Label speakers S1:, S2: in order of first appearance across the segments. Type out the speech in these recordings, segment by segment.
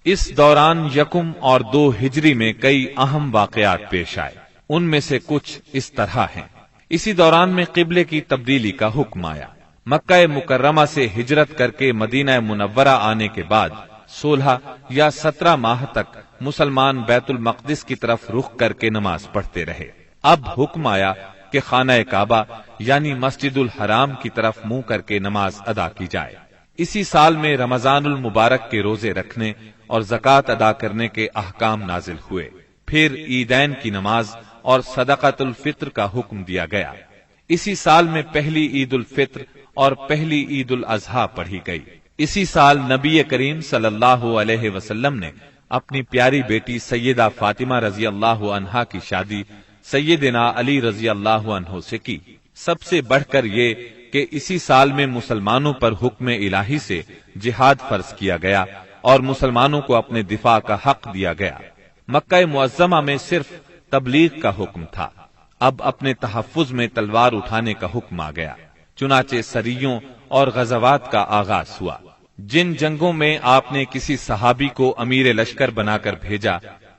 S1: اس دوران یکم اور 2 ہجری میں کئی اہم واقعات پیش آئے، ان میں سے کچھ اس طرح ہیں۔ اسی دوران میں قبلے کی تبدیلی کا حکم آیا۔ مکہ مکرمہ سے ہجرت کر کے مدینہ منورہ آنے کے بعد 16 یا 17 ماہ تک مسلمان بیت المقدس کی طرف رخ کر کے نماز پڑھتے رہے۔ اب حکم آیا کہ خانہ کعبہ یعنی مسجد الحرام کی طرف منہ کر کے نماز ادا کی جائے۔ اسی سال میں رمضان المبارک کے روزے رکھنے اور زکوٰۃ ادا کرنے کے احکام نازل ہوئے۔ پھر عیدین کی نماز اور صدقۃ الفطر کا حکم دیا گیا۔ اسی سال میں پہلی عید الفطر اور پہلی عید الاضحیٰ پڑھی گئی۔ اسی سال نبی کریم صلی اللہ علیہ وسلم نے اپنی پیاری بیٹی سیدہ فاطمہ رضی اللہ عنہا کی شادی سیدنا علی رضی اللہ عنہ سے کی۔ سب سے بڑھ کر یہ کہ اسی سال میں مسلمانوں پر حکم الہی سے جہاد فرض کیا گیا اور مسلمانوں کو اپنے دفاع کا حق دیا گیا۔ مکہ معظمہ میں صرف تبلیغ کا حکم تھا، اب اپنے تحفظ میں تلوار اٹھانے کا حکم آ گیا۔ چنانچہ سریوں اور غزوات کا آغاز ہوا۔ جن جنگوں میں آپ نے کسی صحابی کو امیر لشکر بنا کر بھیجا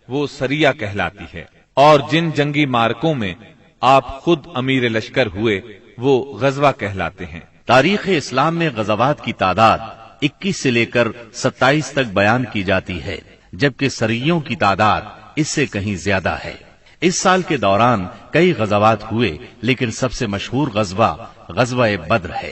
S1: وہ سریہ کہلاتی ہے، اور جن جنگی مارکوں میں آپ خود امیر لشکر ہوئے وہ غزوہ کہلاتے ہیں۔
S2: تاریخ اسلام میں غزوات کی تعداد 21 سے لے کر 27 تک بیان کی جاتی ہے، جبکہ سریوں کی تعداد اس سے کہیں زیادہ ہے۔ اس سال کے دوران کئی غزوات ہوئے، لیکن سب سے مشہور غزوہ بدر ہے۔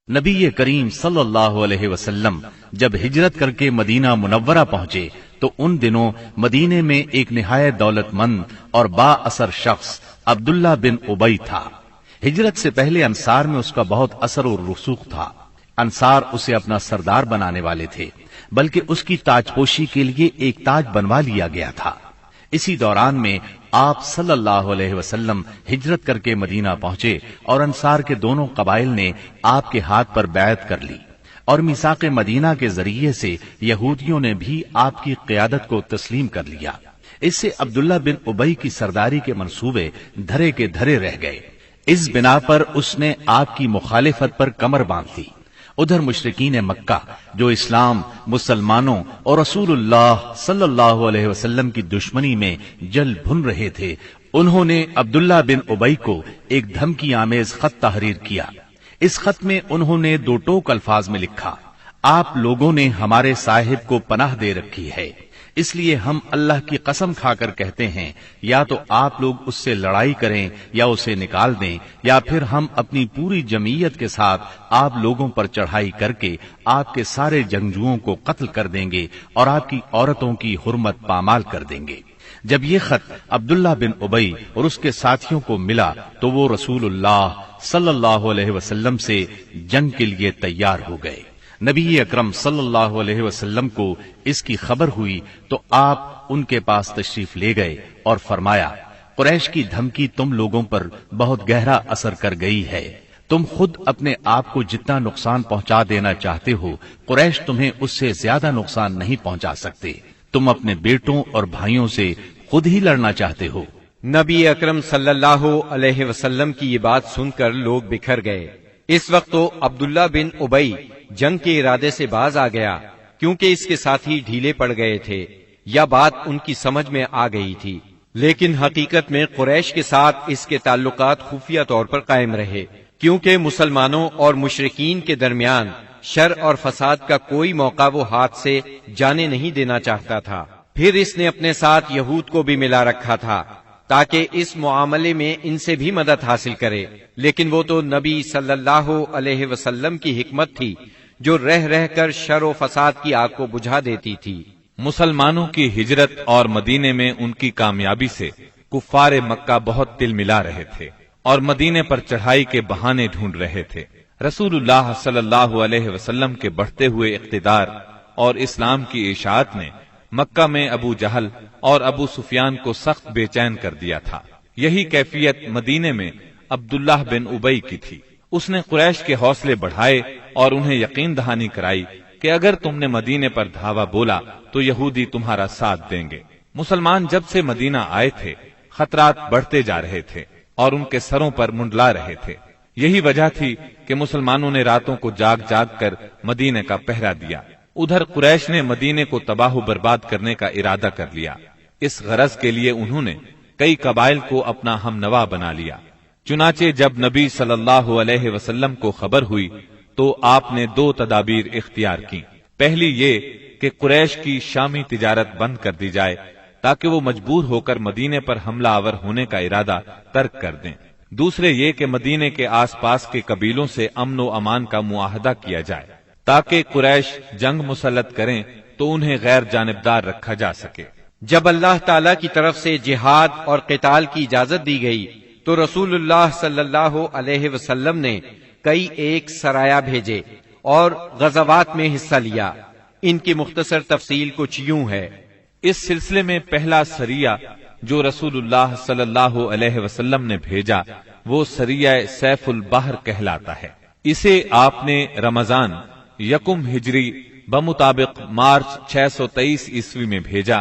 S2: نبی کریم صلی اللہ علیہ وسلم جب ہجرت کر کے مدینہ منورہ پہنچے تو ان دنوں مدینے میں ایک نہایت دولت مند اور با اثر شخص عبداللہ بن ابی تھا۔ ہجرت سے پہلے انصار میں اس کا بہت اثر و رسوخ تھا۔ انصار اسے اپنا سردار بنانے والے تھے، بلکہ اس کی تاج پوشی کے لیے ایک تاج بنوا لیا گیا تھا۔ اسی دوران میں آپ صلی اللہ علیہ وسلم ہجرت کر کے مدینہ پہنچے اور انصار کے دونوں قبائل نے آپ کے ہاتھ پر بیعت کر لی، اور میثاق مدینہ کے ذریعے سے یہودیوں نے بھی آپ کی قیادت کو تسلیم کر لیا۔ اس سے عبداللہ بن ابی کی سرداری کے منصوبے دھرے کے دھرے رہ گئے۔ اس بنا پر اس نے آپ کی مخالفت پر کمر باندھ لی۔ ادھر مشرکین مکہ جو اسلام، مسلمانوں اور رسول اللہ صلی اللہ علیہ وسلم کی دشمنی میں جل بھن رہے تھے، انہوں نے عبداللہ بن ابی کو ایک دھمکی آمیز خط تحریر کیا۔ اس خط میں انہوں نے 2 ٹوک الفاظ میں لکھا: آپ لوگوں نے ہمارے صاحب کو پناہ دے رکھی ہے، اس لیے ہم اللہ کی قسم کھا کر کہتے ہیں یا تو آپ لوگ اس سے لڑائی کریں یا اسے نکال دیں، یا پھر ہم اپنی پوری جمعیت کے ساتھ آپ لوگوں پر چڑھائی کر کے آپ کے سارے جنگجوؤں کو قتل کر دیں گے اور آپ کی عورتوں کی حرمت پامال کر دیں گے۔ جب یہ خط عبداللہ بن ابی اور اس کے ساتھیوں کو ملا تو وہ رسول اللہ صلی اللہ علیہ وسلم سے جنگ کے لیے تیار ہو گئے۔ نبی اکرم صلی اللہ علیہ وسلم کو اس کی خبر ہوئی تو آپ ان کے پاس تشریف لے گئے اور فرمایا: قریش کی دھمکی تم لوگوں پر بہت گہرا اثر کر گئی ہے۔ تم خود اپنے آپ کو جتنا نقصان پہنچا دینا چاہتے ہو، قریش تمہیں اس سے زیادہ نقصان نہیں پہنچا سکتے۔ تم اپنے بیٹوں اور بھائیوں سے خود ہی لڑنا چاہتے ہو۔
S3: نبی اکرم صلی اللہ علیہ وسلم کی یہ بات سن کر لوگ بکھر گئے۔ اس وقت تو عبداللہ بن ابی جنگ کے ارادے سے باز آ گیا، کیونکہ اس کے ساتھی ڈھیلے پڑ گئے تھے یا بات ان کی سمجھ میں آ گئی تھی، لیکن حقیقت میں قریش کے ساتھ اس کے تعلقات خفیہ طور پر قائم رہے، کیونکہ مسلمانوں اور مشرکین کے درمیان شر اور فساد کا کوئی موقع وہ ہاتھ سے جانے نہیں دینا چاہتا تھا۔ پھر اس نے اپنے ساتھ یہود کو بھی ملا رکھا تھا تاکہ اس معاملے میں ان سے بھی مدد حاصل کرے، لیکن وہ تو نبی صلی اللہ علیہ وسلم کی حکمت تھی جو رہ رہ کر شر و فساد کی آگ کو بجھا دیتی تھی۔
S1: مسلمانوں کی ہجرت اور مدینے میں ان کی کامیابی سے کفار مکہ بہت تل ملا رہے تھے اور مدینے پر چڑھائی کے بہانے ڈھونڈ رہے تھے۔ رسول اللہ صلی اللہ علیہ وسلم کے بڑھتے ہوئے اقتدار اور اسلام کی اشاعت نے مکہ میں ابو جہل اور ابو سفیان کو سخت بے چین کر دیا تھا۔ یہی کیفیت مدینے میں عبداللہ بن ابی کی تھی۔ اس نے قریش کے حوصلے بڑھائے اور انہیں یقین دہانی کرائی کہ اگر تم نے مدینے پر دھاوا بولا تو یہودی تمہارا ساتھ دیں گے۔ مسلمان جب سے مدینہ آئے تھے خطرات بڑھتے جا رہے تھے اور ان کے سروں پر منڈلا رہے تھے۔ یہی وجہ تھی کہ مسلمانوں نے راتوں کو جاگ جاگ کر مدینے کا پہرا دیا۔ ادھر قریش نے مدینے کو تباہ و برباد کرنے کا ارادہ کر لیا۔ اس غرض کے لیے انہوں نے کئی قبائل کو اپنا ہم نوا بنا لیا۔ چنانچہ جب نبی صلی اللہ علیہ وسلم کو خبر ہوئی تو آپ نے 2 تدابیر اختیار کی۔ پہلی یہ کہ قریش کی شامی تجارت بند کر دی جائے تاکہ وہ مجبور ہو کر مدینے پر حملہ آور ہونے کا ارادہ ترک کر دیں۔ دوسرے یہ کہ مدینے کے آس پاس کے قبیلوں سے امن و امان کا معاہدہ کیا جائے تاکہ قریش جنگ مسلط کریں تو انہیں غیر جانبدار رکھا جا سکے۔
S3: جب اللہ تعالی کی طرف سے جہاد اور قتال کی اجازت دی گئی تو رسول اللہ صلی اللہ علیہ وسلم نے کئی ایک سرایہ بھیجے اور غزوات میں حصہ لیا۔ ان کی مختصر تفصیل کچھ یوں ہے۔
S1: اس سلسلے میں پہلا سریہ جو رسول اللہ صلی اللہ علیہ وسلم نے بھیجا وہ سریہ سیف البحر کہلاتا ہے۔ اسے آپ نے رمضان 1 ہجری بمطابق مارچ 623 عیسوی میں بھیجا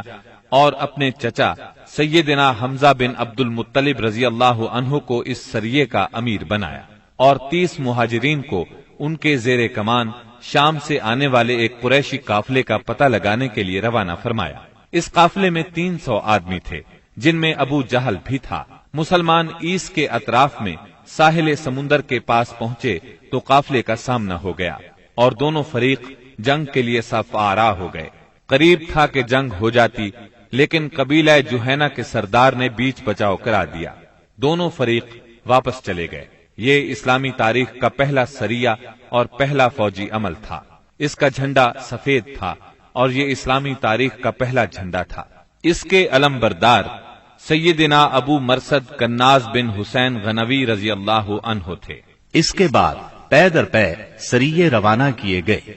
S1: اور اپنے چچا سیدنا حمزہ بن عبد المطلب رضی اللہ عنہ کو اس سریے کا امیر بنایا اور 30 مہاجرین کو ان کے زیر کمان شام سے آنے والے ایک قریشی قافلے کا پتہ لگانے کے لیے روانہ فرمایا۔ اس قافلے میں 300 آدمی تھے جن میں ابو جہل بھی تھا۔ مسلمان ایس کے اطراف میں ساحل سمندر کے پاس پہنچے تو قافلے کا سامنا ہو گیا اور دونوں فریق جنگ کے لیے صف آرا ہو گئے۔ قریب تھا کہ جنگ ہو جاتی لیکن قبیلہ جوہینہ کے سردار نے بیچ بچاؤ کرا دیا۔ دونوں فریق واپس چلے گئے۔ یہ اسلامی تاریخ کا پہلا سریہ اور پہلا فوجی عمل تھا۔ اس کا جھنڈا سفید تھا اور یہ اسلامی تاریخ کا پہلا جھنڈا تھا۔ اس کے علم بردار سیدنا ابو مرصد کناز بن حسین غنوی رضی اللہ عنہ تھے۔
S2: اس کے بعد پے در پے سریے روانہ کیے گئے۔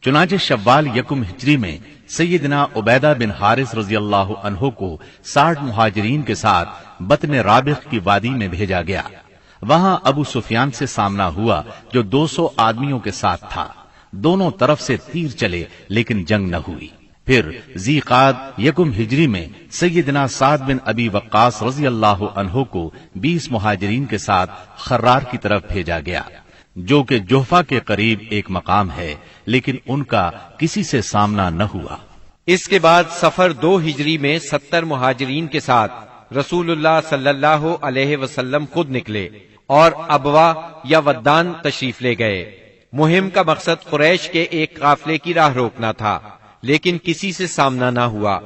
S2: چنانچہ شوال 1 ہجری میں سیدنا عبیدہ بن حارث رضی اللہ عنہ کو 60 مہاجرین کے ساتھ بطن رابغ کی وادی میں بھیجا گیا۔ وہاں ابو سفیان سے سامنا ہوا جو 200 آدمیوں کے ساتھ تھا۔ دونوں طرف سے تیر چلے لیکن جنگ نہ ہوئی۔ پھر ذی قعد 1 ہجری میں سیدنا سعد بن ابی وقاص رضی اللہ عنہ کو 20 مہاجرین کے ساتھ خرار کی طرف بھیجا گیا جو کہ جوفا کے قریب ایک مقام ہے، لیکن ان کا کسی سے سامنا نہ ہوا۔
S3: اس کے بعد سفر 2 ہجری میں 70 مہاجرین کے ساتھ رسول اللہ صلی اللہ علیہ وسلم خود نکلے اور ابوا یا ودان تشریف لے گئے۔ مہم کا مقصد قریش کے ایک قافلے کی راہ روکنا تھا، لیکن کسی سے سامنا نہ ہوا۔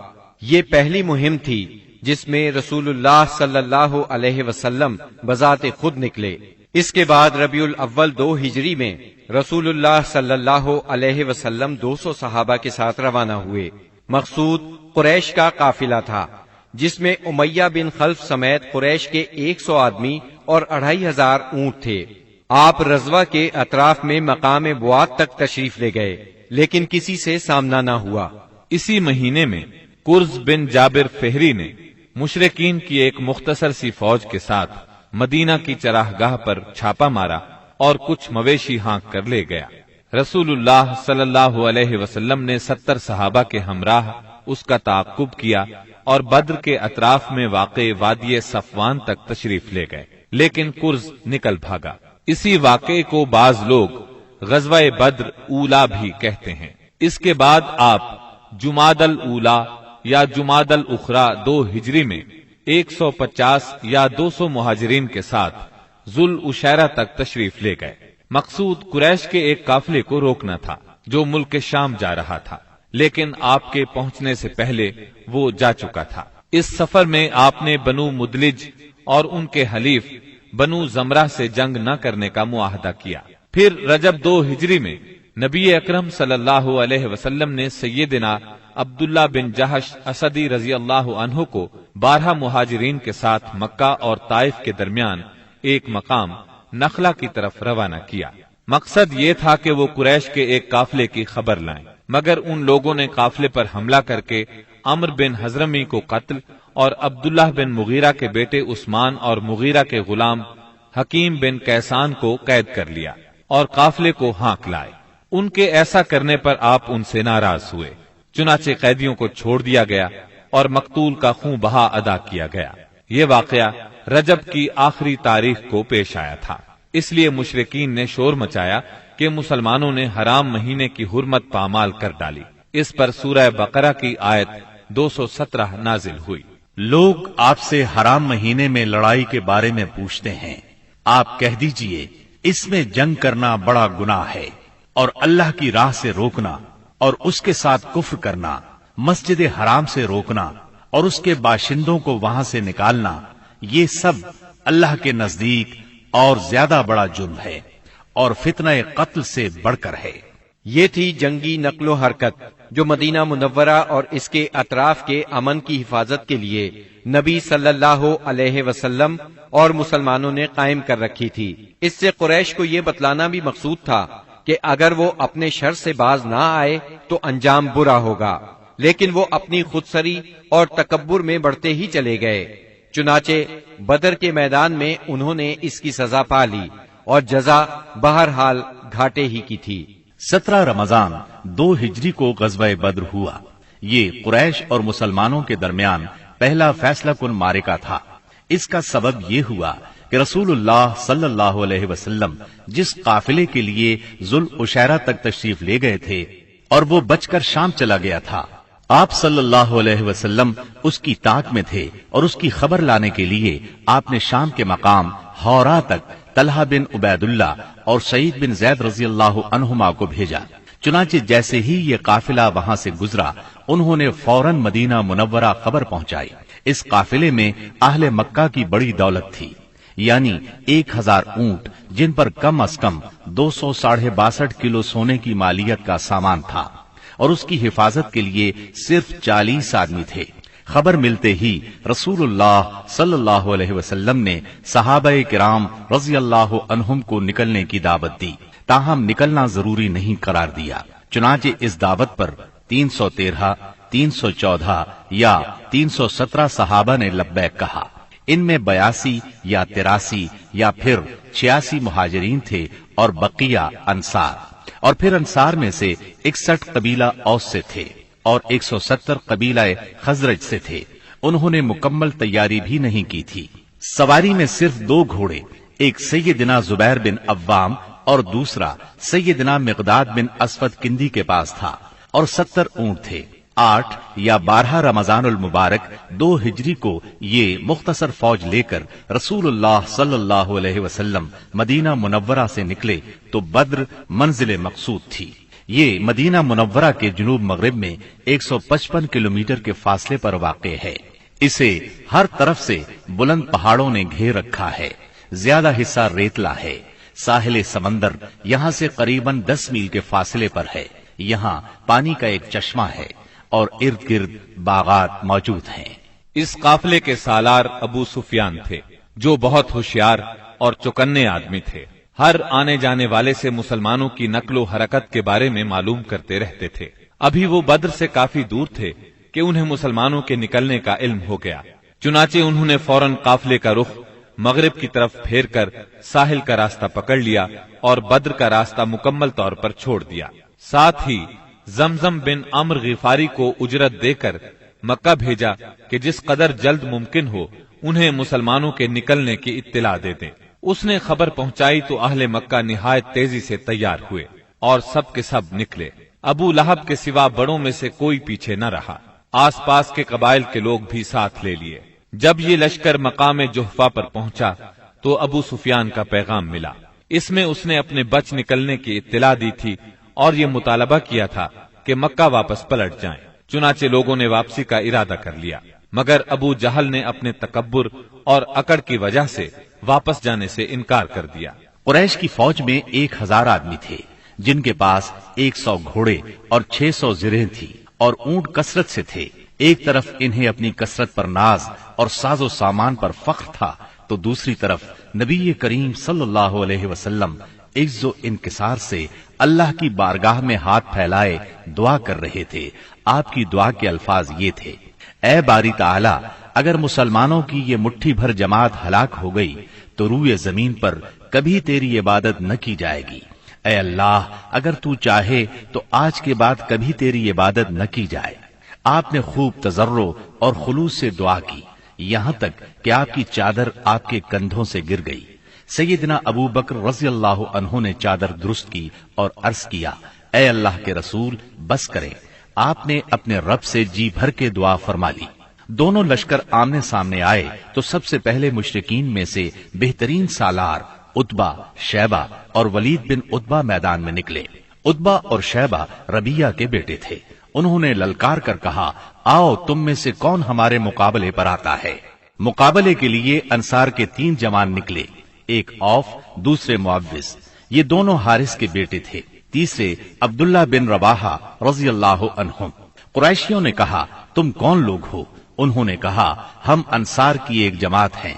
S3: یہ پہلی مہم تھی جس میں رسول اللہ صلی اللہ علیہ وسلم بذات خود نکلے۔ اس کے بعد ربیع الاول 2 ہجری میں رسول اللہ صلی اللہ علیہ وسلم 200 صحابہ کے ساتھ روانہ ہوئے۔ مقصود قریش کا قافلہ تھا جس میں امیہ بن خلف سمیت قریش کے 100 آدمی اور 2500 اونٹ تھے۔ آپ رضوہ کے اطراف میں مقام بوات تک تشریف لے گئے لیکن کسی سے سامنا نہ ہوا۔
S1: اسی مہینے میں کرز بن جابر فہری نے مشرکین کی ایک مختصر سی فوج کے ساتھ مدینہ کی چراگاہ پر چھاپا مارا اور کچھ مویشی ہانک کر لے گیا۔ رسول اللہ صلی اللہ علیہ وسلم نے 70 صحابہ کے ہمراہ اس کا تعاقب کیا اور بدر کے اطراف میں واقع وادی صفوان تک تشریف لے گئے، لیکن کرز نکل بھاگا۔ اسی واقعے کو بعض لوگ غزوہ بدر اولا بھی کہتے ہیں۔ اس کے بعد آپ جمادی الاولا یا جمادی الاخری 2 ہجری میں 150 یا 200 مہاجرین کے ساتھ ذوالعشیرہ تک تشریف لے گئے۔ مقصود قریش کے ایک قافلے کو روکنا تھا جو ملک شام جا رہا تھا، لیکن آپ کے پہنچنے سے پہلے وہ جا چکا تھا۔ اس سفر میں آپ نے بنو مدلج اور ان کے حلیف بنو زمرہ سے جنگ نہ کرنے کا معاہدہ کیا۔ پھر رجب 2 ہجری میں نبی اکرم صلی اللہ علیہ وسلم نے سیدنا عبداللہ بن جہش اسدی رضی اللہ عنہ کو 12 مہاجرین کے ساتھ مکہ اور طائف کے درمیان ایک مقام نخلا کی طرف روانہ کیا۔ مقصد یہ تھا کہ وہ قریش کے ایک قافلے کی خبر لائیں، مگر ان لوگوں نے قافلے پر حملہ کر کے عمرو بن حضرمی کو قتل اور عبداللہ بن مغیرہ کے بیٹے عثمان اور مغیرہ کے غلام حکیم بن کیسان کو قید کر لیا اور قافلے کو ہانک لائے۔ ان کے ایسا کرنے پر آپ ان سے ناراض ہوئے، چنانچہ قیدیوں کو چھوڑ دیا گیا اور مقتول کا خون بہا ادا کیا گیا۔ یہ واقعہ رجب کی آخری تاریخ کو پیش آیا تھا، اس لیے مشرکین نے شور مچایا کہ مسلمانوں نے حرام مہینے کی حرمت پامال کر ڈالی۔ اس پر سورہ بقرہ کی آیت 217 نازل ہوئی۔
S2: لوگ آپ سے حرام مہینے میں لڑائی کے بارے میں پوچھتے ہیں، آپ کہہ دیجئے اس میں جنگ کرنا بڑا گناہ ہے، اور اللہ کی راہ سے روکنا اور اس کے ساتھ کفر کرنا، مسجد حرام سے روکنا اور اس کے باشندوں کو وہاں سے نکالنا، یہ سب اللہ کے نزدیک اور زیادہ بڑا جرم ہے اور فتنہ قتل سے بڑھ کر ہے۔
S3: یہ تھی جنگی نقل و حرکت جو مدینہ منورہ اور اس کے اطراف کے امن کی حفاظت کے لیے نبی صلی اللہ علیہ وسلم اور مسلمانوں نے قائم کر رکھی تھی۔ اس سے قریش کو یہ بتلانا بھی مقصود تھا کہ اگر وہ اپنے شر سے باز نہ آئے تو انجام برا ہوگا، لیکن وہ اپنی خودسری اور تکبر میں بڑھتے ہی چلے گئے۔ چنانچہ بدر کے میدان میں انہوں نے اس کی سزا پا لی اور جزا بہرحال گھاٹے ہی کی تھی۔
S2: 17 رمضان 2 ہجری کو غزوہ بدر ہوا۔ یہ قریش اور مسلمانوں کے درمیان پہلا فیصلہ کن معرکہ تھا۔ اس کا سبب یہ ہوا کہ رسول اللہ صلی اللہ علیہ وسلم جس قافلے کے لیے ذوالعشیرہ تک تشریف لے گئے تھے اور وہ بچ کر شام چلا گیا تھا، آپ صلی اللہ علیہ وسلم اس کی تاک میں تھے اور اس کی خبر لانے کے لیے آپ نے شام کے مقام ہورا تک طلحہ بن عبید اللہ اور سعید بن زید رضی اللہ عنہما کو بھیجا۔ چنانچہ جیسے ہی یہ قافلہ وہاں سے گزرا، انہوں نے فوراً مدینہ منورہ خبر پہنچائی۔ اس قافلے میں اہل مکہ کی بڑی دولت تھی، یعنی 1000 اونٹ جن پر کم از کم 262 کلو سونے کی مالیت کا سامان تھا، اور اس کی حفاظت کے لیے صرف 40 آدمی تھے۔ خبر ملتے ہی رسول اللہ صلی اللہ علیہ وسلم نے صحابہ کرام رضی اللہ عنہم کو نکلنے کی دعوت دی، تاہم نکلنا ضروری نہیں قرار دیا۔ چنانچہ اس دعوت پر 313، 314 یا 317 صحابہ نے لبیک کہا۔ ان میں 82 یا 83 یا پھر 86 مہاجرین تھے اور بقیہ انصار، اور پھر انصار میں سے 61 قبیلہ اوس سے تھے اور 170 قبیلہ خزرج سے تھے۔ انہوں نے مکمل تیاری بھی نہیں کی تھی۔ سواری میں صرف 2 گھوڑے، ایک سیدنا زبیر بن عوام اور دوسرا سیدنا مقداد بن اسود کندی کے پاس تھا، اور 70 اونٹ تھے۔ 8 یا 12 رمضان المبارک 2 ہجری کو یہ مختصر فوج لے کر رسول اللہ صلی اللہ علیہ وسلم مدینہ منورہ سے نکلے تو بدر منزل مقصود تھی۔ یہ مدینہ منورہ کے جنوب مغرب میں 155 کلومیٹر کے فاصلے پر واقع ہے۔ اسے ہر طرف سے بلند پہاڑوں نے گھیر رکھا ہے، زیادہ حصہ ریتلا ہے۔ ساحل سمندر یہاں سے قریباً 10 میل کے فاصلے پر ہے۔ یہاں پانی کا ایک چشمہ ہے اور ارد گرد باغات موجود ہیں۔
S1: اس قافلے کے سالار ابو سفیان تھے، جو بہت ہوشیار اور چوکنے آدمی تھے۔ ہر آنے جانے والے سے مسلمانوں کی نقل و حرکت کے بارے میں معلوم کرتے رہتے تھے۔ ابھی وہ بدر سے کافی دور تھے کہ انہیں مسلمانوں کے نکلنے کا علم ہو گیا۔ چنانچہ انہوں نے فوراً قافلے کا رخ مغرب کی طرف پھیر کر ساحل کا راستہ پکڑ لیا اور بدر کا راستہ مکمل طور پر چھوڑ دیا۔ ساتھ ہی زمزم بن عمرو غفاری کو اجرت دے کر مکہ بھیجا کہ جس قدر جلد ممکن ہو انہیں مسلمانوں کے نکلنے کی اطلاع دے دیں۔ اس نے خبر پہنچائی تو اہل مکہ نہایت تیزی سے تیار ہوئے اور سب کے سب نکلے۔ ابو لہب کے سوا بڑوں میں سے کوئی پیچھے نہ رہا۔ آس پاس کے قبائل کے لوگ بھی ساتھ لے لیے۔ جب یہ لشکر مقام جحفہ پر پہنچا تو ابو سفیان کا پیغام ملا۔ اس میں اس نے اپنے بچ نکلنے کی اطلاع دی تھی اور یہ مطالبہ کیا تھا کہ مکہ واپس پلٹ جائیں۔ چنانچہ لوگوں نے واپسی کا ارادہ کر لیا، مگر ابو جہل نے اپنے تکبر اور اکڑ کی وجہ سے واپس جانے سے انکار کر دیا۔
S2: قریش کی فوج میں 1000 آدمی تھے، جن کے پاس 100 گھوڑے اور 600 زرہیں تھی، اور اونٹ کثرت سے تھے۔ ایک طرف انہیں اپنی کثرت پر ناز اور ساز و سامان پر فخر تھا، تو دوسری طرف نبی کریم صلی اللہ علیہ وسلم عز و انکسار سے اللہ کی بارگاہ میں ہاتھ پھیلائے دعا کر رہے تھے۔ آپ کی دعا کے الفاظ یہ تھے: اے باری تعالی، اگر مسلمانوں کی یہ مٹھی بھر جماعت ہلاک ہو گئی تو روئے زمین پر کبھی تیری عبادت نہ کی جائے گی۔ اے اللہ، اگر تو چاہے تو آج کے بعد کبھی تیری عبادت نہ کی جائے۔ آپ نے خوب تضرع اور خلوص سے دعا کی، یہاں تک کہ آپ کی چادر آپ کے کندھوں سے گر گئی۔ سیدنا ابو بکر رضی اللہ عنہ نے چادر درست کی اور عرض کیا، اے اللہ کے رسول بس کریں۔ آپ نے اپنے رب سے جی بھر کے دعا فرما لی۔ دونوں لشکر آمنے سامنے آئے تو سب سے پہلے مشرکین میں سے بہترین سالار عتبہ، شیبہ اور ولید بن عتبہ میدان میں نکلے۔ عتبہ اور شیبہ ربیہ کے بیٹے تھے۔ انہوں نے للکار کر کہا، آؤ تم میں سے کون ہمارے مقابلے پر آتا ہے۔ مقابلے کے لیے انصار کے 3 جوان نکلے، ایک اوف، دوسرے معوذ، یہ دونوں حارث کے بیٹے تھے، تیسرے عبداللہ بن رواحہ رضی اللہ عنہم۔ قریشیوں نے کہا، تم کون لوگ ہو؟ انہوں نے کہا، ہم انصار کی ایک جماعت ہیں۔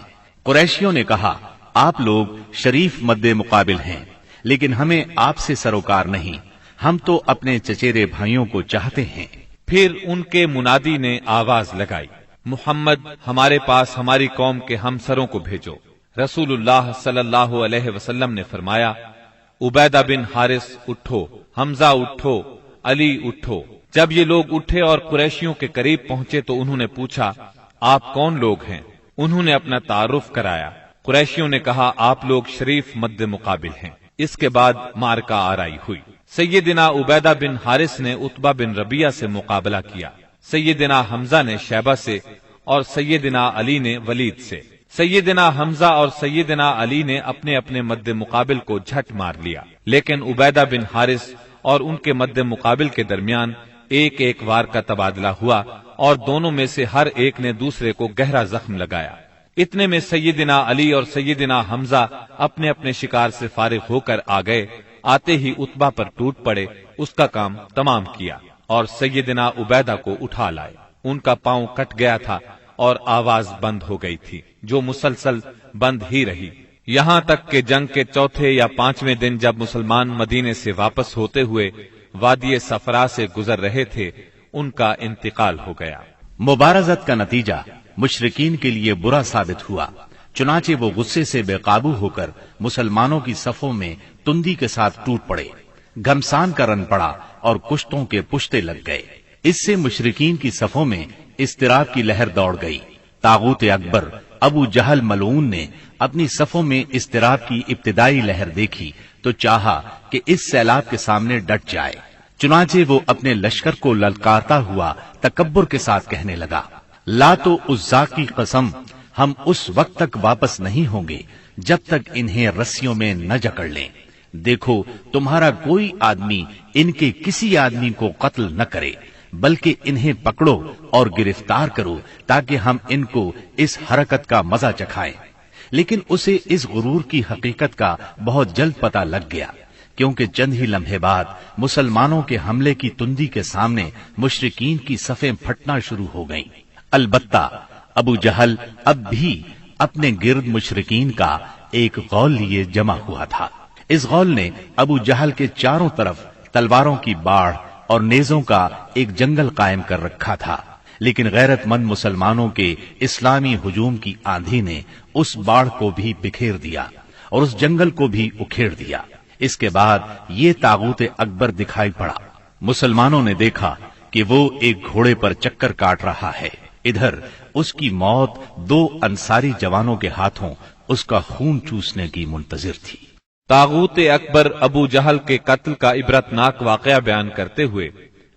S2: قریشیوں نے کہا، آپ لوگ شریف مد مقابل ہیں، لیکن ہمیں آپ سے سروکار نہیں، ہم تو اپنے چچیرے بھائیوں کو چاہتے ہیں۔
S1: پھر ان کے منادی نے آواز لگائی، محمد ہمارے پاس ہماری قوم کے ہمسروں کو بھیجو۔ رسول اللہ صلی اللہ علیہ وسلم نے فرمایا، عبیدہ بن حارث اٹھو، حمزہ اٹھو، علی اٹھو۔ جب یہ لوگ اٹھے اور قریشیوں کے قریب پہنچے تو انہوں نے پوچھا، آپ کون لوگ ہیں؟ انہوں نے اپنا تعارف کرایا۔ قریشیوں نے کہا، آپ لوگ شریف مد مقابل ہیں۔ اس کے بعد مارکہ آرائی ہوئی۔ سیدنا عبیدہ بن حارث نے عتبہ بن ربیہ سے مقابلہ کیا، سیدنا حمزہ نے شیبہ سے اور سیدنا علی نے ولید سے۔ سیدنا حمزہ اور سیدنا علی نے اپنے اپنے مد مقابل کو جھٹ مار لیا، لیکن عبیدہ بن حارث اور ان کے مد مقابل کے درمیان ایک ایک وار کا تبادلہ ہوا اور دونوں میں سے ہر ایک نے دوسرے کو گہرا زخم لگایا۔ اتنے میں سیدنا علی اور سیدنا حمزہ اپنے اپنے شکار سے فارغ ہو کر آ گئے۔ آتے ہی عتبہ پر ٹوٹ پڑے، اس کا کام تمام کیا اور سیدنا عبیدہ کو اٹھا لائے۔ ان کا پاؤں کٹ گیا تھا اور آواز بند ہو گئی تھی، جو مسلسل بند ہی رہی، یہاں تک کہ جنگ کے 4 یا 5ویں دن جب مسلمان مدینے سے واپس ہوتے ہوئے وادی صفرا سے گزر رہے تھے، ان کا انتقال ہو گیا۔
S2: مبارزت کا نتیجہ مشرکین کے لیے برا ثابت ہوا، چنانچہ وہ غصے سے بے قابو ہو کر مسلمانوں کی صفوں میں تندی کے ساتھ ٹوٹ پڑے، گھمسان کا رن پڑا اور کشتوں کے پشتے لگ گئے۔ اس سے مشرکین کی صفوں میں اضطراب کی لہر دوڑ گئی۔ طاغوت اکبر ابو جہل ملعون نے اپنی صفوں میں اضطراب کی ابتدائی لہر دیکھی تو چاہا کہ اس سیلاب کے سامنے ڈٹ جائے، چنانچہ وہ اپنے لشکر کو للکارتا ہوا تکبر کے ساتھ کہنے لگا، لات و عزا کی قسم، ہم اس وقت تک واپس نہیں ہوں گے جب تک انہیں رسیوں میں نہ جکڑ لیں۔ دیکھو تمہارا کوئی آدمی ان کے کسی آدمی کو قتل نہ کرے، بلکہ انہیں پکڑو اور گرفتار کرو تاکہ ہم ان کو اس حرکت کا مزہ چکھائیں۔ لیکن اسے اس غرور کی حقیقت کا بہت جلد پتہ لگ گیا، کیونکہ چند ہی لمحے بعد مسلمانوں کے حملے کی تندی کے سامنے مشرکین کی صفیں پھٹنا شروع ہو گئیں۔ البتہ ابو جہل اب بھی اپنے گرد مشرکین کا ایک غول لیے جمع ہوا تھا۔ اس غول نے ابو جہل کے چاروں طرف تلواروں کی باڑھ اور نیزوں کا ایک جنگل قائم کر رکھا تھا، لیکن غیرت مند مسلمانوں کے اسلامی ہجوم کی آندھی نے اس باڑھ کو بھی بکھیر دیا اور اس جنگل کو بھی اکھیڑ دیا۔ اس کے بعد یہ طاغوت اکبر دکھائی پڑا۔ مسلمانوں نے دیکھا کہ وہ ایک گھوڑے پر چکر کاٹ رہا ہے، ادھر اس کی موت 2 انصاری جوانوں کے ہاتھوں اس کا خون چوسنے کی منتظر تھی۔
S1: طاغوت اکبر ابو جہل کے قتل کا عبرتناک واقعہ بیان کرتے ہوئے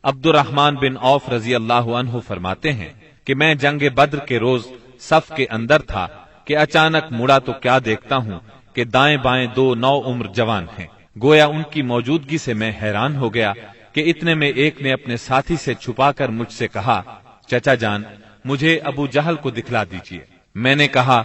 S1: عبد الرحمن بن عوف رضی اللہ عنہ فرماتے ہیں کہ میں جنگ بدر کے روز صف کے اندر تھا کہ اچانک مڑا تو کیا دیکھتا ہوں کہ دائیں بائیں 2 نوعمر جوان ہیں۔ گویا ان کی موجودگی سے میں حیران ہو گیا کہ اتنے میں ایک نے اپنے ساتھی سے چھپا کر مجھ سے کہا، چچا جان مجھے ابو جہل کو دکھلا دیجیے۔ میں نے کہا،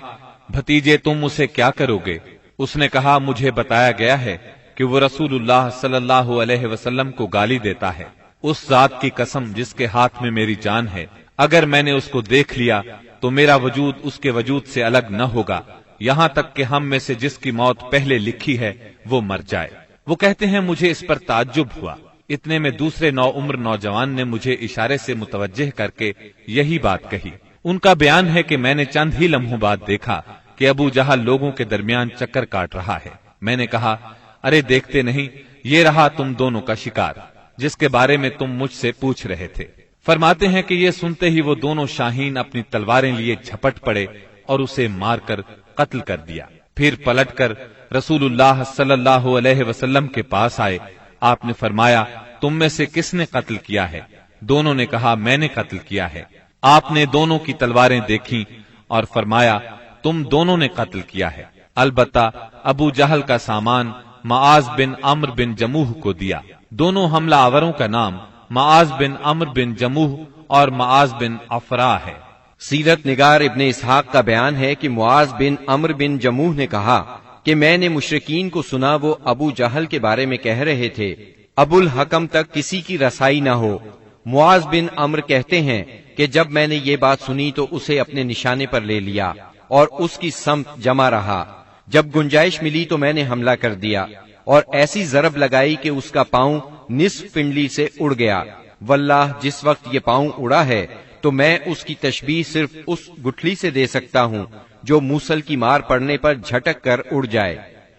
S1: بھتیجے تم اسے کیا کرو گے؟ اس نے کہا، مجھے بتایا گیا ہے کہ وہ رسول اللہ صلی اللہ علیہ وسلم کو گالی دیتا ہے۔ اس ذات کی قسم جس کے ہاتھ میں میری جان ہے، اگر میں نے اس کو دیکھ لیا تو میرا وجود اس کے وجود سے الگ نہ ہوگا، یہاں تک کہ ہم میں سے جس کی موت پہلے لکھی ہے وہ مر جائے۔ وہ کہتے ہیں مجھے اس پر تعجب ہوا۔ اتنے میں دوسرے نوعمر نوجوان نے مجھے اشارے سے متوجہ کر کے یہی بات کہی۔ ان کا بیان ہے کہ میں نے چند ہی لمحوں بعد دیکھا کہ ابو جہل لوگوں کے درمیان چکر کاٹ رہا ہے۔ میں نے کہا، ارے دیکھتے نہیں، یہ رہا تم دونوں کا شکار جس کے بارے میں تم مجھ سے پوچھ رہے تھے۔ فرماتے ہیں کہ یہ سنتے ہی وہ دونوں شاہین اپنی تلواریں لیے جھپٹ پڑے اور اسے مار کر قتل کر دیا۔ پھر پلٹ کر رسول اللہ صلی اللہ علیہ وسلم کے پاس آئے. آپ نے فرمایا تم میں سے کس نے قتل کیا ہے؟ دونوں نے کہا میں نے قتل کیا ہے. آپ نے دونوں کی تلواریں دیکھیں اور فرمایا تم دونوں نے قتل کیا ہے. البتہ ابو جہل کا سامان معاذ بن عمرو بن جموح کو دیا. دونوں حملہ آوروں کا نام معاذ بن عمرو بن جموح اور معاذ بن افرا ہے.
S3: سیرت نگار ابن اسحاق کا بیان ہے کہ معاذ بن عمرو بن جموح نے کہا کہ میں نے مشرکین کو سنا وہ ابو جہل کے بارے میں کہہ رہے تھے ابو الحکم تک کسی کی رسائی نہ ہو. معاذ بن عمرو کہتے ہیں کہ جب میں نے یہ بات سنی تو اسے اپنے نشانے پر لے لیا اور اس کی سمت جمع رہا. جب گنجائش ملی تو میں نے حملہ کر دیا اور ایسی ضرب لگائی کہ اس کا پاؤں نصف پنڈلی سے اڑ گیا. واللہ جس وقت یہ پاؤں اڑا ہے تو میں اس کی تشبیہ صرف اس گٹھلی سے دے سکتا ہوں جو موصل کی مار پڑنے پر جھٹک کر اڑ جائے.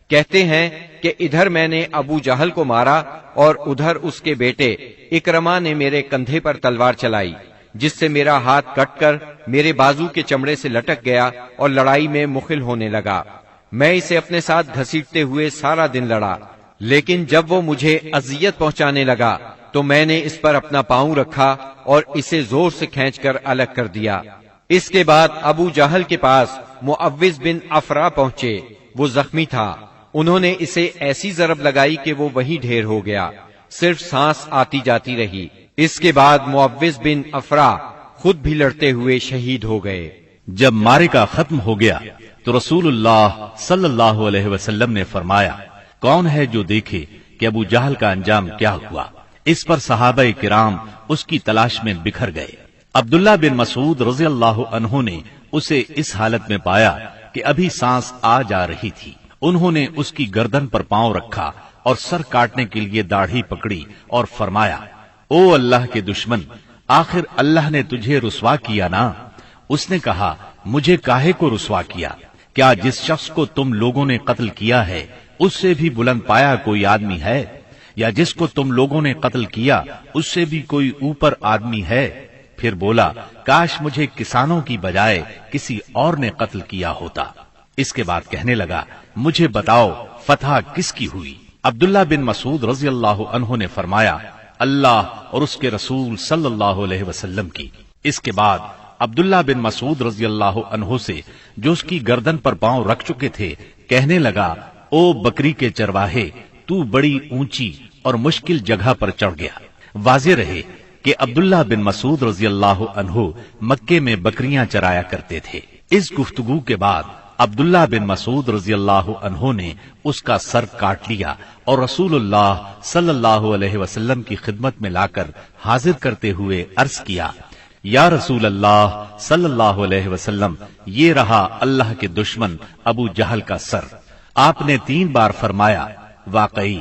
S3: کہتے ہیں کہ ادھر میں نے ابو جہل کو مارا اور ادھر اس کے بیٹے اکرما نے میرے کندھے پر تلوار چلائی جس سے میرا ہاتھ کٹ کر میرے بازو کے چمڑے سے لٹک گیا اور لڑائی میں مخل ہونے لگا. میں اسے اپنے ساتھ گھسیٹتے ہوئے سارا دن لڑا، لیکن جب وہ مجھے اذیت پہنچانے لگا تو میں نے اس پر اپنا پاؤں رکھا اور اسے زور سے کھینچ کر الگ کر دیا. اس کے بعد ابو جہل کے پاس معوذ بن افرا پہنچے. وہ زخمی تھا. انہوں نے اسے ایسی ضرب لگائی کہ وہ وہیں ڈھیر ہو گیا، صرف سانس آتی جاتی رہی. اس کے بعد معوذ بن افرا خود بھی لڑتے ہوئے شہید ہو گئے.
S2: جب معرکہ ختم ہو گیا تو رسول اللہ صلی اللہ علیہ وسلم نے فرمایا کون ہے جو دیکھے کہ ابو جہل کا انجام کیا ہوا. اس پر صحابہ کرام اس کی تلاش میں بکھر گئے. عبداللہ بن مسعود رضی اللہ عنہ نے اسے اس حالت میں پایا کہ ابھی سانس آ جا رہی تھی. انہوں نے اس کی گردن پر پاؤں رکھا اور سر کاٹنے کے لیے داڑھی پکڑی اور فرمایا او اللہ کے دشمن، آخر اللہ نے تجھے رسوا کیا نا. اس نے کہا مجھے کاہے کو رسوا کیا؟ کیا جس شخص کو تم لوگوں نے قتل کیا ہے اس سے بھی بلند پایا کوئی آدمی ہے؟ یا جس کو تم لوگوں نے قتل کیا اس سے بھی کوئی اوپر آدمی ہے؟ پھر بولا کاش مجھے کسانوں کی بجائے کسی اور نے قتل کیا ہوتا. اس کے بعد کہنے لگا مجھے بتاؤ فتح کس کی ہوئی؟ عبداللہ بن مسعود رضی اللہ عنہ نے فرمایا اللہ اور اس کے رسول صلی اللہ علیہ وسلم کی. اس کے بعد عبداللہ بن مسعود رضی اللہ عنہ سے جو اس کی گردن پر پاؤں رکھ چکے تھے کہنے لگا او بکری کے چرواہے، تو بڑی اونچی اور مشکل جگہ پر چڑھ گیا. واضح رہے کہ عبداللہ بن مسعود رضی اللہ عنہ مکے میں بکریاں چرایا کرتے تھے. اس گفتگو کے بعد عبداللہ بن مسعود رضی اللہ عنہ نے اس کا سر کاٹ لیا اور رسول اللہ صلی اللہ علیہ وسلم کی خدمت میں لا کر حاضر کرتے ہوئے عرض کیا یا رسول اللہ صلی اللہ علیہ وسلم، یہ رہا اللہ کے دشمن ابو جہل کا سر. آپ نے 3 بار فرمایا واقعی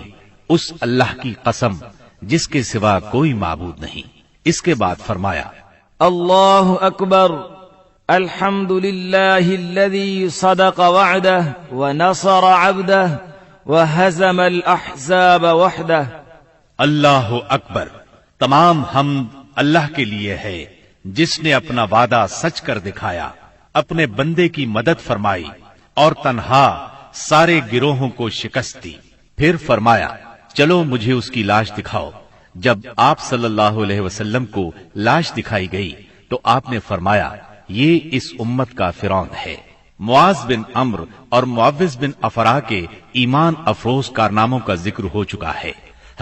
S2: اس اللہ کی قسم جس کے سوا کوئی معبود نہیں. اس کے بعد فرمایا
S4: اللہ اکبر، الحمد للہ الذی صدق وعدہ ونصر عبدہ وہزم الاحزاب وحدہ.
S2: اللہ اکبر، تمام حمد اللہ کے لیے ہے جس نے اپنا وعدہ سچ کر دکھایا، اپنے بندے کی مدد فرمائی اور تنہا سارے گروہوں کو شکست دی. پھر فرمایا چلو مجھے اس کی لاش دکھاؤ. جب آپ صلی اللہ علیہ وسلم کو لاش دکھائی گئی تو آپ نے فرمایا یہ اس امت کا فرعون ہے. معاذ بن عمرو اور معوذ بن افرا کے ایمان افروز کارناموں کا ذکر ہو چکا ہے.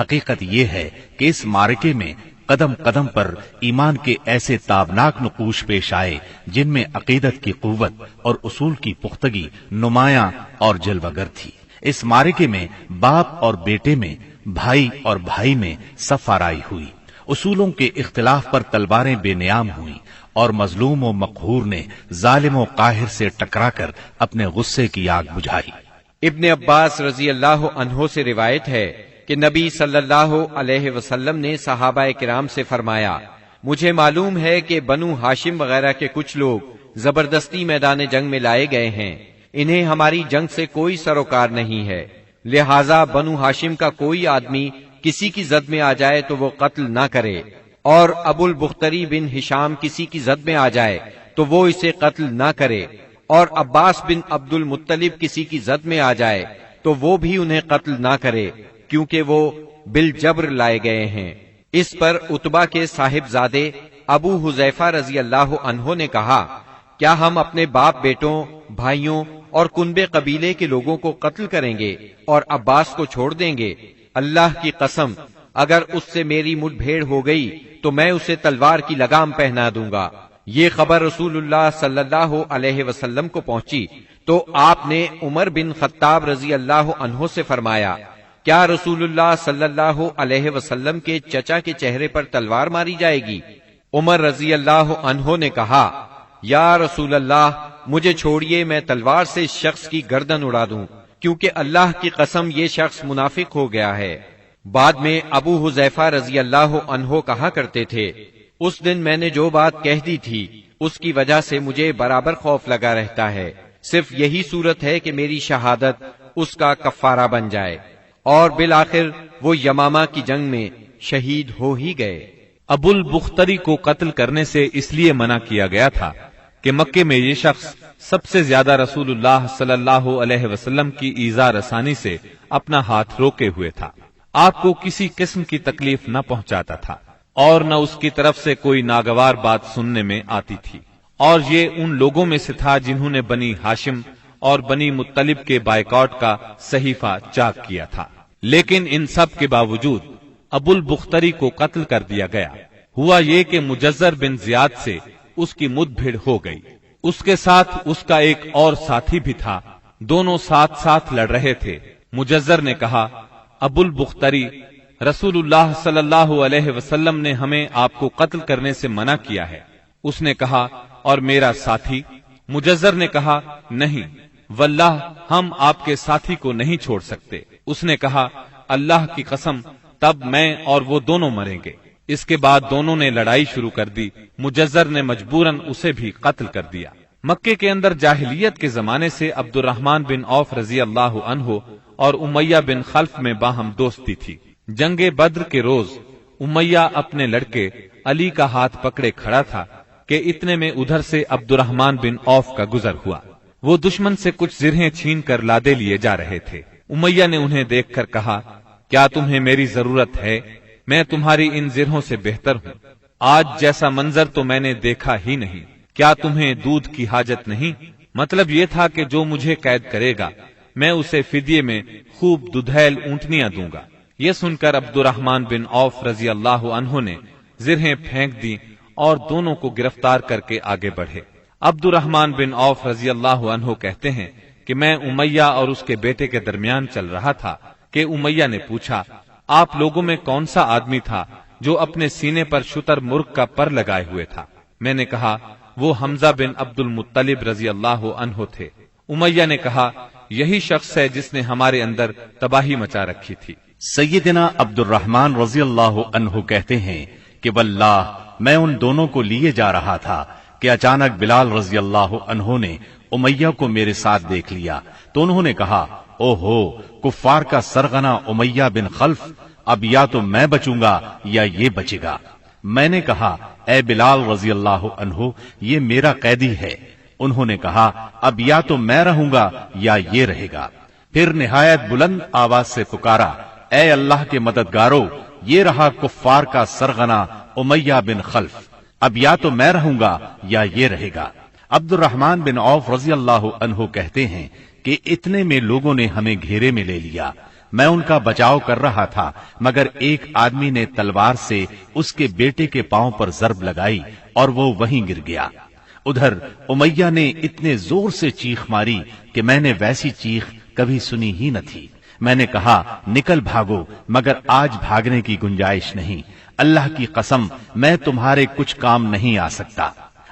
S2: حقیقت یہ ہے کہ اس معرکے میں قدم قدم پر ایمان کے ایسے تابناک نقوش پیش آئے جن میں عقیدت کی قوت اور اصول کی پختگی نمایاں اور جلوگر تھی. اس معرکے میں باپ اور بیٹے میں، بھائی اور بھائی میں صف آرائی ہوئی. اصولوں کے اختلاف پر تلواریں بے نیام ہوئیں اور مظلوم و مقہور نے ظالم و قاہر سے ٹکرا کر اپنے غصے کی آگ بجھائی.
S3: ابن عباس رضی اللہ عنہ سے روایت ہے کہ نبی صلی اللہ علیہ وسلم نے صحابہ کرام سے فرمایا مجھے معلوم ہے کہ بنو ہاشم وغیرہ کے کچھ لوگ زبردستی میدان جنگ میں لائے گئے ہیں. انہیں ہماری جنگ سے کوئی سروکار نہیں ہے، لہذا بنو ہاشم کا کوئی آدمی کسی کی زد میں آ جائے تو وہ قتل نہ کرے، اور ابو البختری بن ہشام کسی کی زد میں آ جائے تو وہ اسے قتل نہ کرے، اور عباس بن عبد المطلب کسی کی زد میں آ جائے تو وہ بھی انہیں قتل نہ کرے، کیونکہ وہ بالجبر لائے گئے ہیں۔ اس پر عتبہ کے صاحبزادے ابو حذیفہ رضی اللہ عنہ نے کہا، کیا ہم اپنے باپ بیٹوں، بھائیوں اور کنبے قبیلے کے لوگوں کو قتل کریں گے اور عباس کو چھوڑ دیں گے؟ اللہ کی قسم، اگر اس سے میری مٹ بھیڑ ہو گئی تو میں اسے تلوار کی لگام پہنا دوں گا۔ یہ خبر رسول اللہ صلی اللہ علیہ وسلم کو پہنچی تو آپ نے عمر بن خطاب رضی اللہ عنہ سے فرمایا، کیا رسول اللہ صلی اللہ علیہ وسلم کے چچا کے چہرے پر تلوار ماری جائے گی؟ عمر رضی اللہ عنہ نے کہا، یا رسول اللہ، مجھے چھوڑیے، میں تلوار سے اس شخص کی گردن اڑا دوں، کیونکہ اللہ کی قسم یہ شخص منافق ہو گیا ہے۔ بعد میں ابو حذیفہ رضی اللہ عنہ کہا کرتے تھے، اس دن میں نے جو بات کہہ دی تھی اس کی وجہ سے مجھے برابر خوف لگا رہتا ہے، صرف یہی صورت ہے کہ میری شہادت اس کا کفارہ بن جائے، اور بالآخر وہ یمامہ کی جنگ میں شہید ہو ہی گئے۔
S1: ابو البختری کو قتل کرنے سے اس لیے منع کیا گیا تھا کہ مکے میں یہ شخص سب سے زیادہ رسول اللہ صلی اللہ علیہ وسلم کی ایذا رسانی سے اپنا ہاتھ روکے ہوئے تھا۔ آپ کو کسی قسم کی تکلیف نہ پہنچاتا تھا اور نہ اس کی طرف سے کوئی ناگوار بات سننے میں آتی تھی، اور یہ ان لوگوں میں سے تھا جنہوں نے بنی ہاشم اور بنی مطلب کے بائیکاٹ کا صحیفہ چاک کیا تھا۔ لیکن ان سب کے باوجود ابو البختری کو قتل کر دیا گیا۔ ہوا یہ کہ مجزر بن زیاد سے اس کی مد بھیڑ ہو گئی، اس کے ساتھ اس کا ایک اور ساتھی بھی تھا، دونوں ساتھ ساتھ لڑ رہے تھے۔ مجزر نے کہا، ابو البختری، رسول اللہ صلی اللہ علیہ وسلم نے ہمیں آپ کو قتل کرنے سے منع کیا ہے۔ اس نے کہا، اور میرا ساتھی؟ مجزر نے کہا، نہیں واللہ ہم آپ کے ساتھی کو نہیں چھوڑ سکتے۔ اس نے کہا، اللہ کی قسم، تب میں اور وہ دونوں مریں گے۔ اس کے بعد دونوں نے لڑائی شروع کر دی۔ مجزر نے مجبوراً اسے بھی قتل کر دیا۔ مکے کے اندر جاہلیت کے زمانے سے عبد الرحمن بن عوف رضی اللہ عنہ اور امیہ بن خلف میں باہم دوستی تھی۔ جنگ بدر کے روز امیہ اپنے لڑکے علی کا ہاتھ پکڑے کھڑا تھا کہ اتنے میں ادھر سے عبد الرحمن بن عوف کا گزر ہوا۔ وہ دشمن سے کچھ زرہیں چھین کر لادے لیے جا رہے تھے۔ امیہ نے انہیں دیکھ کر کہا، کیا تمہیں میری ضرورت ہے؟ میں تمہاری ان زرہوں سے بہتر ہوں۔ آج جیسا منظر تو میں نے دیکھا ہی نہیں۔ کیا تمہیں دودھ کی حاجت نہیں؟ مطلب یہ تھا کہ جو مجھے قید کرے گا میں اسے فدیے میں خوب ددھیل اونٹنیاں دوں گا۔ یہ سن کر عبد الرحمن بن عوف رضی اللہ عنہ نے زرہیں پھینک دی اور دونوں کو گرفتار کر کے آگے بڑھے۔ عبد الرحمن بن عوف رضی اللہ عنہ کہتے ہیں کہ میں امیہ اور اس کے بیٹے کے درمیان چل رہا تھا کہ امیہ نے پوچھا، آپ لوگوں میں کون سا آدمی تھا جو اپنے سینے پر شتر مرغ کا پر لگائے ہوئے تھا؟ میں نے کہا، وہ حمزہ بن عبد المطلب رضی اللہ عنہ تھے۔ امیہ نے کہا، یہی شخص ہے جس نے ہمارے اندر تباہی مچا رکھی تھی۔
S2: سیدنا عبد الرحمن رضی اللہ عنہ کہتے ہیں کہ واللہ میں ان دونوں کو لیے جا رہا تھا کہ اچانک بلال رضی اللہ عنہ نے امیہ کو میرے ساتھ دیکھ لیا تو انہوں نے کہا، او ہو کفار کا سرغنہ امیہ بن خلف، اب یا تو میں بچوں گا یا یہ بچے گا۔ میں نے کہا، اے بلال رضی اللہ عنہ، یہ میرا قیدی ہے۔ انہوں نے کہا، اب یا تو میں رہوں گا یا یہ رہے گا۔ پھر نہایت بلند آواز سے پکارا، اے اللہ کے مددگارو، یہ رہا کفار کا سرغنہ امیہ بن خلف، اب یا تو میں رہوں گا یا یہ رہے گا۔ عبد الرحمن بن عوف رضی اللہ عنہ کہتے ہیں کہ اتنے میں لوگوں نے ہمیں گھیرے میں لے لیا۔ میں ان کا بچاؤ کر رہا تھا مگر ایک آدمی نے تلوار سے اس کے بیٹے کے پاؤں پر ضرب لگائی اور وہ وہیں گر گیا۔ ادھر امیہ نے اتنے زور سے چیخ ماری کہ میں نے ویسی چیخ کبھی سنی ہی نہ تھی۔ میں نے کہا، نکل بھاگو، مگر آج بھاگنے کی گنجائش نہیں۔ اللہ کی قسم میں تمہارے کچھ کام نہیں آ سکتا۔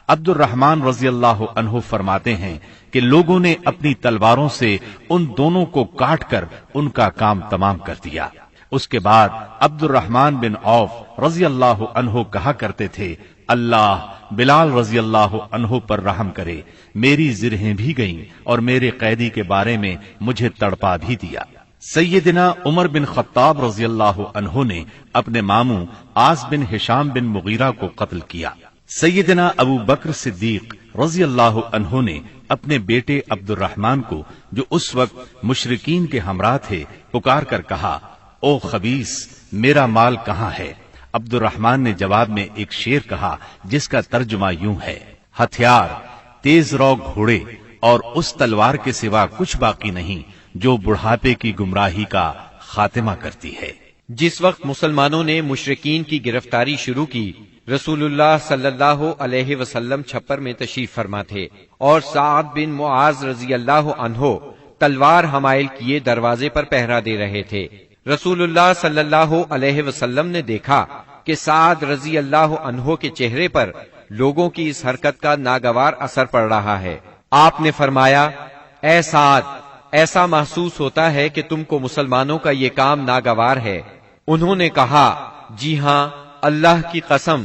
S2: عبد الرحمن رضی اللہ عنہ فرماتے ہیں کہ لوگوں نے اپنی تلواروں سے ان دونوں کو کاٹ کر ان کا کام تمام کر دیا۔ اس کے بعد عبد الرحمن بن عوف رضی اللہ عنہ کہا کرتے تھے، اللہ بلال رضی اللہ عنہ پر رحم کرے، میری زرہیں بھی گئیں اور میرے قیدی کے بارے میں مجھے تڑپا بھی دیا۔ سیدنا عمر بن خطاب رضی اللہ عنہ نے اپنے ماموں عاص بن ہشام بن مغیرہ کو قتل کیا۔ سیدنا ابو بکر صدیق رضی اللہ عنہ نے اپنے بیٹے عبد الرحمن کو، جو اس وقت مشرکین کے ہمراہ تھے، پکار کر کہا، او خبیث، میرا مال کہاں ہے؟ عبد الرحمن نے جواب میں ایک شعر کہا جس کا ترجمہ یوں ہے، ہتھیار، تیز رو گھوڑے اور اس تلوار کے سوا کچھ باقی نہیں جو بڑھاپے کی گمراہی کا خاتمہ کرتی ہے۔
S3: جس وقت مسلمانوں نے مشرکین کی گرفتاری شروع کی، رسول اللہ صلی اللہ علیہ وسلم چھپر میں تشریف فرما تھے اور سعد بن معاذ رضی اللہ عنہ تلوار حمائل کیے دروازے پر پہرا دے رہے تھے۔ رسول اللہ صلی اللہ علیہ وسلم نے دیکھا کہ سعد رضی اللہ عنہ کے چہرے پر لوگوں کی اس حرکت کا ناگوار اثر پڑ رہا ہے۔ آپ نے فرمایا، اے سعد، ایسا محسوس ہوتا ہے کہ تم کو مسلمانوں کا یہ کام ناگوار ہے۔ انہوں نے کہا، جی ہاں، اللہ کی قسم،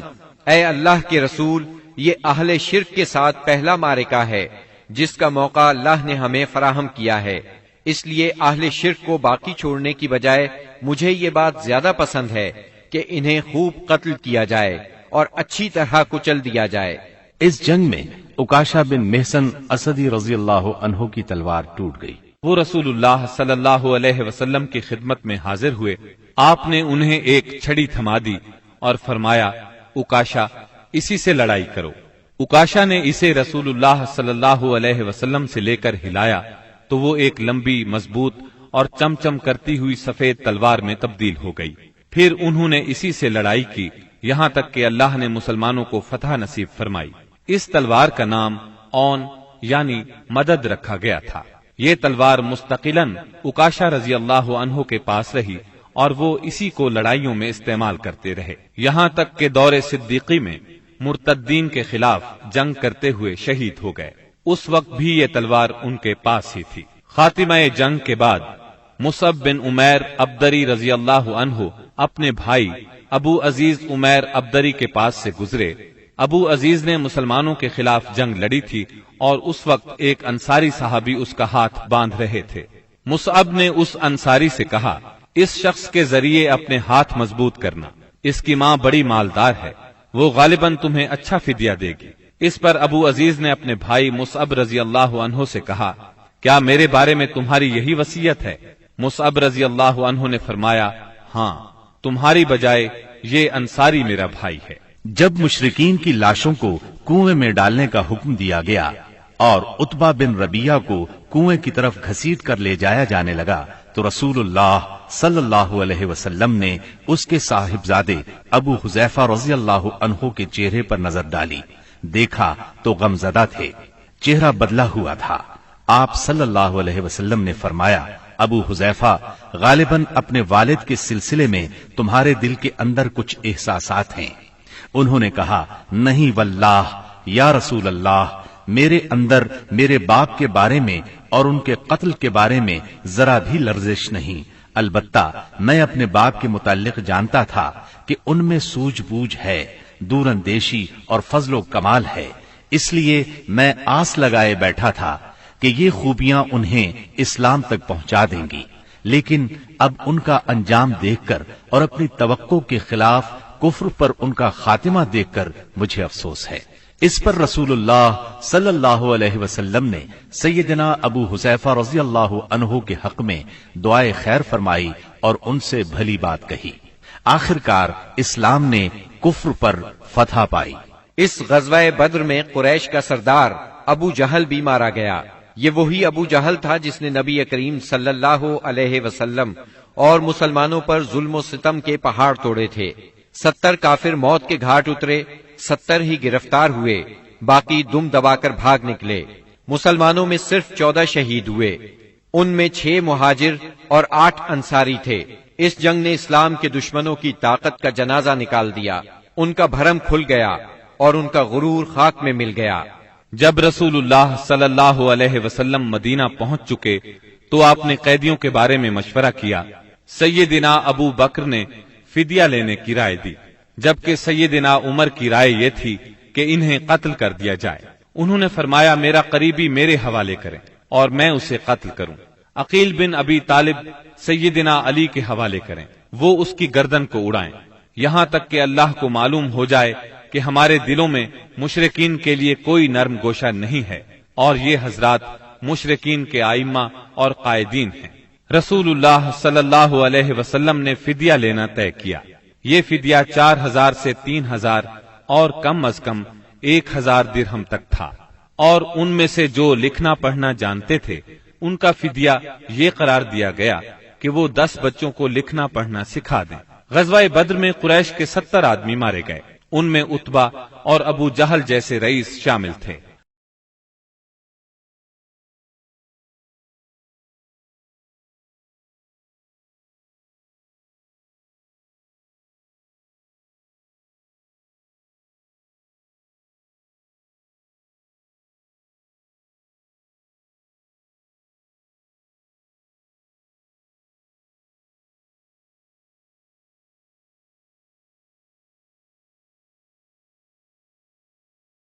S3: اے اللہ کے رسول، یہ اہل شرک کے ساتھ پہلا معرکہ ہے جس کا موقع اللہ نے ہمیں فراہم کیا ہے، اس لیے اہل شرک کو باقی چھوڑنے کی بجائے مجھے یہ بات زیادہ پسند ہے کہ انہیں خوب قتل کیا جائے اور اچھی طرح کچل دیا جائے۔
S2: اس جنگ میں عکاشہ بن محسن اسدی رضی اللہ عنہ کی تلوار ٹوٹ گئی۔
S1: وہ رسول اللہ صلی اللہ علیہ وسلم کی خدمت میں حاضر ہوئے۔ آپ نے انہیں ایک چھڑی تھما دی اور فرمایا، عکاشہ، اسی سے لڑائی کرو۔ عکاشہ نے اسے رسول اللہ صلی اللہ علیہ وسلم سے لے کر ہلایا تو وہ ایک لمبی، مضبوط اور چمچم کرتی ہوئی سفید تلوار میں تبدیل ہو گئی۔ پھر انہوں نے اسی سے لڑائی کی یہاں تک کہ اللہ نے مسلمانوں کو فتح نصیب فرمائی۔ اس تلوار کا نام اون یعنی مدد رکھا گیا تھا۔ یہ تلوار مستقلاً عکاشہ رضی اللہ عنہ کے پاس رہی اور وہ اسی کو لڑائیوں میں استعمال کرتے رہے، یہاں تک کہ دور صدیقی میں مرتدین کے خلاف جنگ کرتے ہوئے شہید ہو گئے۔ اس وقت بھی یہ تلوار ان کے پاس ہی تھی۔ خاتمہ جنگ کے بعد مصعب بن عمیر ابدری رضی اللہ عنہ اپنے بھائی ابو عزیز عمیر ابدری کے پاس سے گزرے۔ ابو عزیز نے مسلمانوں کے خلاف جنگ لڑی تھی اور اس وقت ایک انصاری صحابی اس کا ہاتھ باندھ رہے تھے۔ مصعب نے اس انصاری سے کہا، اس شخص کے ذریعے اپنے ہاتھ مضبوط کرنا، اس کی ماں بڑی مالدار ہے، وہ غالباً تمہیں اچھا فدیہ دے گی۔ اس پر ابو عزیز نے اپنے بھائی مصعب رضی اللہ عنہ سے کہا، کیا میرے بارے میں تمہاری یہی وصیت ہے؟ مصعب رضی اللہ عنہ نے فرمایا، ہاں، تمہاری بجائے یہ انصاری میرا بھائی ہے۔
S2: جب مشرکین کی لاشوں کو کنویں میں ڈالنے کا حکم دیا گیا اور عتبہ بن ربیعہ کو کنویں کی طرف گھسیٹ کر لے جایا جانے لگا تو رسول اللہ صلی اللہ علیہ وسلم نے اس کے صاحبزادے ابو حذیفہ رضی اللہ عنہ کے چہرے پر نظر ڈالی، دیکھا تو غمزدہ تھے، چہرہ بدلا ہوا تھا۔ آپ صلی اللہ علیہ وسلم نے فرمایا، ابو حذیفہ، غالباً اپنے والد کے سلسلے میں تمہارے دل کے اندر کچھ احساسات ہیں۔ انہوں نے کہا، نہیں واللہ یا رسول اللہ، میرے اندر میرے باپ کے بارے میں اور ان کے قتل کے بارے میں ذرا بھی لرزش نہیں، البتہ میں اپنے باپ کے متعلق جانتا تھا کہ ان میں سوجھ بوجھ ہے، دور اندیشی اور فضل و کمال ہے، اس لیے میں آس لگائے بیٹھا تھا کہ یہ خوبیاں انہیں اسلام تک پہنچا دیں گی، لیکن اب ان کا انجام دیکھ کر اور اپنی توقع کے خلاف کفر پر ان کا خاتمہ دیکھ کر مجھے افسوس ہے۔ اس پر رسول اللہ صلی اللہ علیہ وسلم نے سیدنا ابو حذیفہ رضی اللہ عنہ کے حق میں دعائے خیر فرمائی اور ان سے بھلی بات کہی۔ آخر کار اسلام نے کفر پر فتح پائی۔
S3: اس غزوہ بدر میں قریش کا سردار ابو جہل بھی مارا گیا۔ یہ وہی ابو جہل تھا جس نے نبی کریم صلی اللہ علیہ وسلم اور مسلمانوں پر ظلم و ستم کے پہاڑ توڑے تھے۔ 70 کافر موت کے گھاٹ اترے، 70 ہی گرفتار ہوئے، باقی دم دبا کر بھاگ نکلے۔ مسلمانوں میں صرف 14 شہید ہوئے، ان میں 6 مہاجر اور 8 انصاری تھے۔ اس جنگ نے اسلام کے دشمنوں کی طاقت کا جنازہ نکال دیا، ان کا بھرم کھل گیا اور ان کا غرور خاک میں مل گیا۔
S1: جب رسول اللہ صلی اللہ علیہ وسلم مدینہ پہنچ چکے تو آپ نے قیدیوں کے بارے میں مشورہ کیا۔ سیدنا ابو بکر نے فدیہ لینے کی رائے دی، جبکہ سیدنا عمر کی رائے یہ تھی کہ انہیں قتل کر دیا جائے۔ انہوں نے فرمایا، میرا قریبی میرے حوالے کریں اور میں اسے قتل کروں۔ عقیل بن ابی طالب سیدنا علی کے حوالے کریں، وہ اس کی گردن کو اڑائیں، یہاں تک کہ اللہ کو معلوم ہو جائے کہ ہمارے دلوں میں مشرکین کے لیے کوئی نرم گوشہ نہیں ہے، اور یہ حضرات مشرکین کے ائمہ اور قائدین ہیں۔ رسول اللہ صلی اللہ علیہ وسلم نے فدیہ لینا طے کیا۔ یہ فدیہ 4000 سے 3000 اور کم از کم 1000 درہم تک تھا، اور ان میں سے جو لکھنا پڑھنا جانتے تھے ان کا فدیہ یہ قرار دیا گیا کہ وہ 10 بچوں کو لکھنا پڑھنا سکھا دیں۔ غزوہ بدر میں قریش کے 70 آدمی مارے گئے، ان میں عتبہ اور ابو جہل جیسے رئیس شامل تھے۔